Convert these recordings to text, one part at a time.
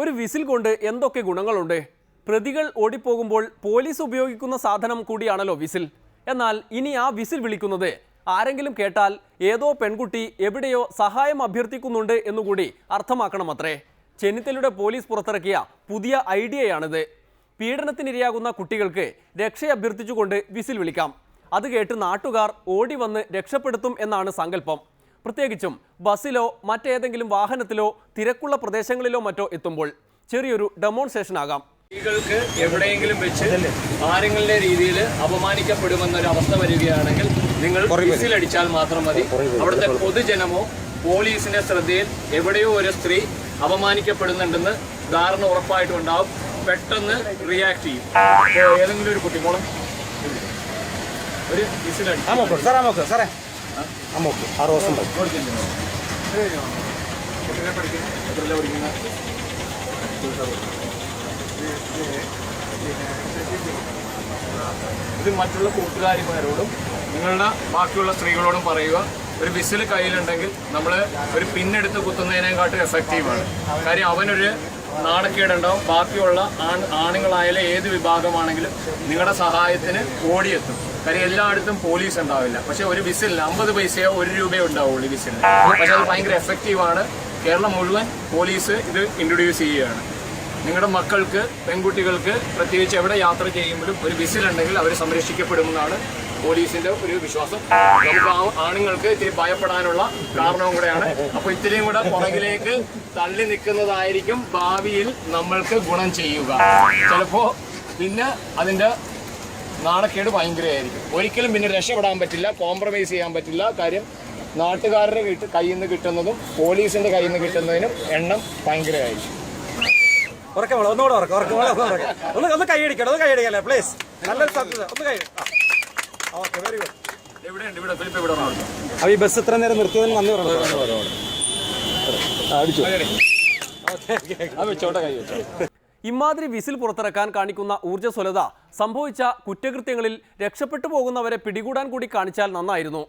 ഒരു വിസിൽ കൊണ്ട് എന്തൊക്കെ ഗുണങ്ങളുണ്ട്? പ്രതികൾ ഓടിപ്പോകുമ്പോൾ പോലീസ് ഉപയോഗിക്കുന്ന സാധനം കൂടിയാണല്ലോ വിസിൽ. എന്നാൽ ഇനി ആ വിസിൽ വിളിക്കുന്നത് ആരെങ്കിലും കേട്ടാൽ ഏതോ പെൺകുട്ടി എവിടെയോ സഹായം അഭ്യർത്ഥിക്കുന്നുണ്ട് എന്നുകൂടി അർത്ഥമാക്കണമത്രേ. ചെന്നിത്തലയുടെ പോലീസ് പുറത്തിറക്കിയ പുതിയ ഐഡിയയാണിത്. പീഡനത്തിനിരയാകുന്ന കുട്ടികൾക്ക് രക്ഷയഭ്യർത്ഥിച്ചുകൊണ്ട് വിസിൽ വിളിക്കാം. അത് കേട്ട് നാട്ടുകാർ ഓടി വന്ന് രക്ഷപ്പെടുത്തും എന്നാണ് സങ്കല്പം. പ്രത്യേകിച്ചും ബസ്സിലോ മറ്റേതെങ്കിലും വാഹനത്തിലോ തിരക്കുള്ള പ്രദേശങ്ങളിലോ മറ്റോ എത്തുമ്പോൾ ചെറിയൊരു ഡെമോൺസ്ട്രേഷൻ ആകാം. സ്ത്രീകൾക്ക് എവിടെയെങ്കിലും വെച്ച് ആരെങ്കിലും രീതിയിൽ അപമാനിക്കപ്പെടുമെന്നൊരു അവസ്ഥ വരികയാണെങ്കിൽ നിങ്ങൾ വിസിലടിച്ചാൽ മാത്രം മതി. അവിടുത്തെ പൊതുജനമോ പോലീസിന്റെ ശ്രദ്ധയിൽ എവിടെയോ ഒരു സ്ത്രീ അപമാനിക്കപ്പെടുന്നുണ്ടെന്ന് ധാരണ ഉറപ്പായിട്ടും ഉണ്ടാവും. പെട്ടെന്ന് റിയാക്ട് ചെയ്യും. ഏതെങ്കിലും ഒരു കുട്ടി മോളെ ഒരു വിസിലടി ഇത് മറ്റുള്ള കൂട്ടുകാരിമാരോടും നിങ്ങളുടെ ബാക്കിയുള്ള സ്ത്രീകളോടും പറയുക. ഒരു വിസിൽ കയ്യിലുണ്ടെങ്കിൽ നമ്മൾ ഒരു പിന്നെടുത്ത് കുത്തുന്നതിനെക്കാട്ടും എഫക്റ്റീവാണ്. കാര്യം അവനൊരു നാണക്കേടുണ്ടാവും. ബാക്കിയുള്ള ആണുങ്ങളായാലും ഏത് വിഭാഗമാണെങ്കിലും നിങ്ങളുടെ സഹായത്തിന് ഓടിയെത്തും. കാര്യം എല്ലായിടത്തും പോലീസ് ഉണ്ടാവില്ല. പക്ഷെ ഒരു വിസിലിന് 50 പൈസയോ 1 രൂപയോ ഉണ്ടാവുള്ളൂ ഈ വിസിലിന്. പക്ഷെ അത് ഭയങ്കര എഫക്റ്റീവാണ്. കേരളം മുഴുവൻ പോലീസ് ഇത് ഇൻട്രൊഡ്യൂസ് ചെയ്യുകയാണ്. നിങ്ങളുടെ മക്കൾക്ക്, പെൺകുട്ടികൾക്ക് പ്രത്യേകിച്ച് എവിടെ യാത്ര ചെയ്യുമ്പോഴും ഒരു വിസിലുണ്ടെങ്കിൽ അവർ സംരക്ഷിക്കപ്പെടുമെന്നാണ് പോലീസിന്റെ ഒരു വിശ്വാസം. നമുക്ക് ആണുങ്ങൾക്ക് ഇത്തിരി ഭയപ്പെടാനുള്ള കാരണവും കൂടെയാണ്. അപ്പൊ ഇത്തിരിയും കൂടെ പുറകിലേക്ക് തള്ളി നിൽക്കുന്നതായിരിക്കും ഭാവിയിൽ നമ്മൾക്ക് ഗുണം ചെയ്യുക. ചിലപ്പോ പിന്നെ അതിന്റെ നാണക്കേട് ഭയങ്കരമായിരിക്കും. ഒരിക്കലും പിന്നെ രക്ഷപ്പെടാൻ പറ്റില്ല, കോംപ്രമൈസ് ചെയ്യാൻ പറ്റില്ല. കാര്യം നാട്ടുകാരുടെ കയ്യിൽ നിന്ന് കിട്ടുന്നതും പോലീസിന്റെ കയ്യിൽ നിന്ന് കിട്ടുന്നതിനും എണ്ണം ഭയങ്കരമായിരിക്കും. ഒന്ന് കൈയടിക്കല്ലേ പ്ലീസ്. നല്ലൊരു ഒന്ന് കൈ. ഈ ബസ് ഇത്ര നേരം നിർത്തിയതിന് നന്ദി പറഞ്ഞു. ഇമാതിരി വിസിൽ പുറത്തിറക്കാൻ കാണിക്കുന്ന ഊർജ്ജസ്വലത സംഭവിച്ച കുറ്റകൃത്യങ്ങളിൽ രക്ഷപ്പെട്ടു പോകുന്നവരെ പിടികൂടാൻ കൂടി കാണിച്ചാൽ നന്നായിരുന്നു.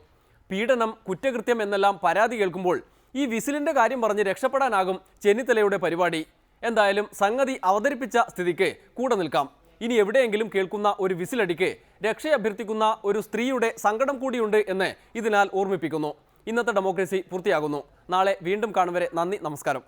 പീഡനം, കുറ്റകൃത്യം എന്നെല്ലാം പരാതി കേൾക്കുമ്പോൾ ഈ വിസിലിന്റെ കാര്യം പറഞ്ഞ് രക്ഷപ്പെടാനാകും ചെന്നിത്തലയുടെ പരിപാടി. എന്തായാലും സംഗതി അവതരിപ്പിച്ച സ്ഥിതിക്ക് കൂടെ നിൽക്കാം. ഇനി എവിടെയെങ്കിലും കേൾക്കുന്ന ഒരു വിസിലടിക്ക് രക്ഷയഭ്യർത്ഥിക്കുന്ന ഒരു സ്ത്രീയുടെ സങ്കടം കൂടിയുണ്ട് എന്ന് ഇതിനാൽ ഓർമ്മിപ്പിക്കുന്നു. ഇന്നത്തെ ഡെമോക്രസി പൂർത്തിയാകുന്നു. നാളെ വീണ്ടും കാണും വരെ നന്ദി, നമസ്കാരം.